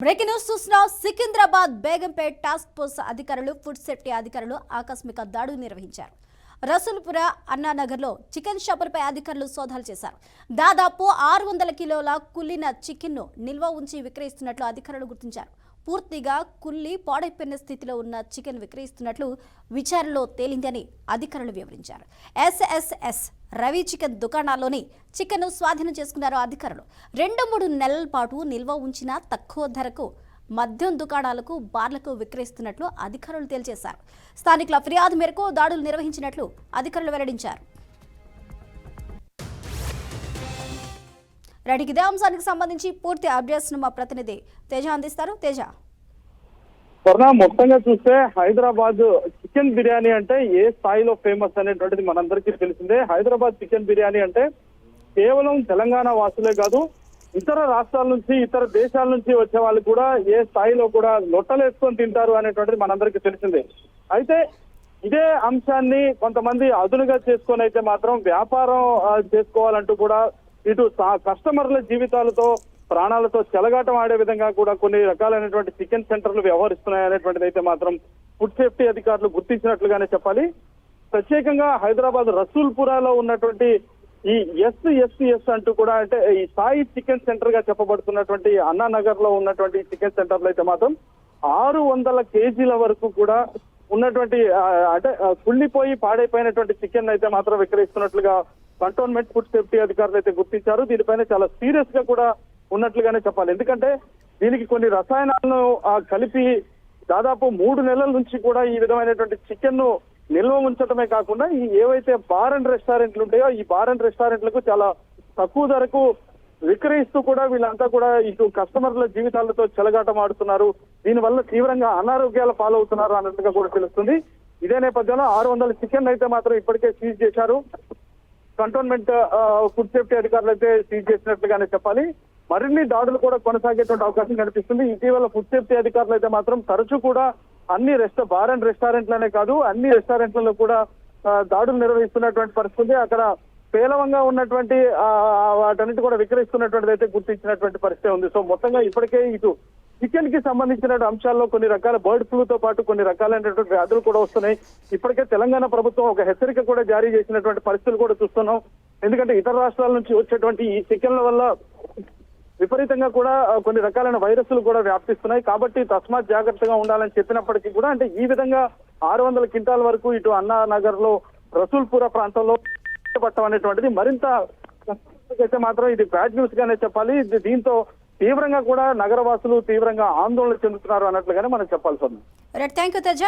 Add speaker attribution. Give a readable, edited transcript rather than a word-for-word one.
Speaker 1: Breaking news చూసిన Secunderabad Begumpet task force అధికారులు food safety అధికారులు ఆకస్మిక దాడులు నిర్వహించారు. రసూల్పుర అన్నానగర్లో చికెన్ షాపులపై అధికారులు సోదాలు చేశారు. దాదాపు 600 కిలోల కుళ్ళిన చికెన్ను నిల్వ ఉంచి విక్రయిస్తున్నట్లు అధికారులు గుర్తించారు. పూర్తిగా కుళ్ళి పాడైపోయిన స్థితిలో ఉన్న చికెన్ విక్రయిస్తున్నట్లు విచారణలో తేలిందని అధికారులు వివరించారు. ఎస్ఎస్ఎస్ రవి చికెన్ దుకాణాల్లోని చికెన్ స్వాధీనం చేసుకున్నారు అధికారులు. 2-3 నెలల పాటు నిల్వ ఉంచిన తక్కువ ధరకు మద్యం దుకాణాలకు బార్లకు విక్రయిస్తున్నట్లు అధికారులు తేల్చేశారు. స్థానికుల ఫిర్యాదు మేరకు దాడులు నిర్వహించినట్లు అధికారులు వెల్లడించారు. ఇదే అంశానికి సంబంధించి పూర్తి అప్డేట్స్ ను మా ప్రతినిధి తేజ అందిస్తారు. తేజ,
Speaker 2: మొత్తంగా చూస్తే హైదరాబాద్ చికెన్ బిర్యానీ అంటే ఏ స్థాయిలో ఫేమస్ అనేటువంటిది మనందరికీ తెలిసిందే. హైదరాబాద్ చికెన్ బిర్యానీ అంటే కేవలం తెలంగాణ వాసులే కాదు, ఇతర రాష్ట్రాల నుంచి ఇతర దేశాల నుంచి వచ్చే వాళ్ళు కూడా ఏ స్థాయిలో కూడా లొట్టలేసుకొని తింటారు అనేటువంటిది మనందరికీ తెలిసిందే. అయితే ఇదే అంశాన్ని కొంతమంది అదునుగా చేసుకొని అయితే మాత్రం వ్యాపారం చేసుకోవాలంటూ కూడా ఇటు కస్టమర్ల జీవితాలతో ప్రాణాలతో చెలగాటం ఆడే విధంగా కూడా కొన్ని రకాలైనటువంటి చికెన్ సెంటర్లు వ్యవహరిస్తున్నాయనేటువంటిది అయితే మాత్రం ఫుడ్ సేఫ్టీ అధికారులు గుర్తించినట్లుగానే చెప్పాలి. ప్రత్యేకంగా హైదరాబాద్ రసూల్పురాలో ఉన్నటువంటి ఈ ఎస్ఎస్ఎస్ అంటూ కూడా అంటే ఈ సాయి చికెన్ సెంటర్ గా చెప్పబడుతున్నటువంటి అన్నానగర్ లో ఉన్నటువంటి చికెన్ సెంటర్లు అయితే మాత్రం 600 కేజీల వరకు కూడా ఉన్నటువంటి అంటే కుళ్ళిపోయి పాడైపోయినటువంటి చికెన్ అయితే మాత్రం విక్రయిస్తున్నట్లుగా కంటోన్మెంట్ ఫుడ్ సేఫ్టీ అధికారులు అయితే గుర్తించారు. దీనిపైన చాలా సీరియస్ గా కూడా ఉన్నట్లుగానే చెప్పాలి. ఎందుకంటే దీనికి కొన్ని రసాయనాలను కలిపి దాదాపు 3 నెలల నుంచి కూడా ఈ విధమైనటువంటి చికెన్ ను నిల్వ ఉంచడమే కాకుండా ఈ ఏవైతే బార్ అండ్ రెస్టారెంట్లు ఉంటాయో ఈ బార్ అండ్ రెస్టారెంట్లకు చాలా తక్కువ ధరకు విక్రయిస్తూ కూడా వీళ్ళంతా కూడా ఇటు కస్టమర్ల జీవితాలతో చెలగాటం ఆడుతున్నారు. దీనివల్ల తీవ్రంగా అనారోగ్యాల పాలవుతున్నారు అన్నట్టుగా కూడా తెలుస్తుంది. ఇదే నేపథ్యంలో 600 చికెన్ అయితే మాత్రం ఇప్పటికే సీజ్ చేశారు. కంటోన్మెంట్ ఫుడ్ సేఫ్టీ అధికారులు అయితే సీజ్ చేసినట్లుగానే చెప్పాలి. మరిన్ని దాడులు కూడా కొనసాగేటువంటి అవకాశం కనిపిస్తుంది. ఇటీవల ఫుడ్ సేఫ్టీ అధికారులు అయితే మాత్రం తరచూ కూడా అన్ని బార్ అండ్ రెస్టారెంట్లనే కాదు అన్ని రెస్టారెంట్లలో కూడా దాడులు నిర్వహిస్తున్నటువంటి పరిస్థితి. అక్కడ పేలవంగా ఉన్నటువంటి వాటన్నిటి కూడా విక్రయిస్తున్నటువంటిది అయితే గుర్తించినటువంటి పరిస్థితి ఉంది. సో మొత్తంగా ఇప్పటికే ఇటు చికెన్ కి సంబంధించిన అంశాల్లో కొన్ని రకాల బర్డ్ ఫ్లూతో పాటు కొన్ని రకాలైనటువంటి వ్యాధులు కూడా వస్తున్నాయి. ఇప్పటికే తెలంగాణ ప్రభుత్వం ఒక హెచ్చరిక కూడా జారీ చేసినటువంటి పరిస్థితులు కూడా చూస్తున్నాం. ఎందుకంటే ఇతర రాష్ట్రాల నుంచి వచ్చేటువంటి ఈ చికెన్ల వల్ల విపరీతంగా కూడా కొన్ని రకాలైన వైరస్లు కూడా వ్యాప్తిస్తున్నాయి. కాబట్టి తస్మాత్ జాగ్రత్తగా ఉండాలని చెప్పినప్పటికీ కూడా అంటే ఈ విధంగా 600 క్వింటాల వరకు ఇటు అన్నానగర్ లో రసూల్పుర ప్రాంతంలో పట్టడం అనేటువంటిది మరింత అయితే మాత్రం ఇది బ్యాడ్ న్యూస్ గానే చెప్పాలి. దీంతో తీవ్రంగా కూడా నగరవాసులు తీవ్రంగా ఆందోళన చెందుతున్నారు అన్నట్లుగానే మనం చెప్పాల్సి ఉంది.
Speaker 1: థాంక్యూ తేజ.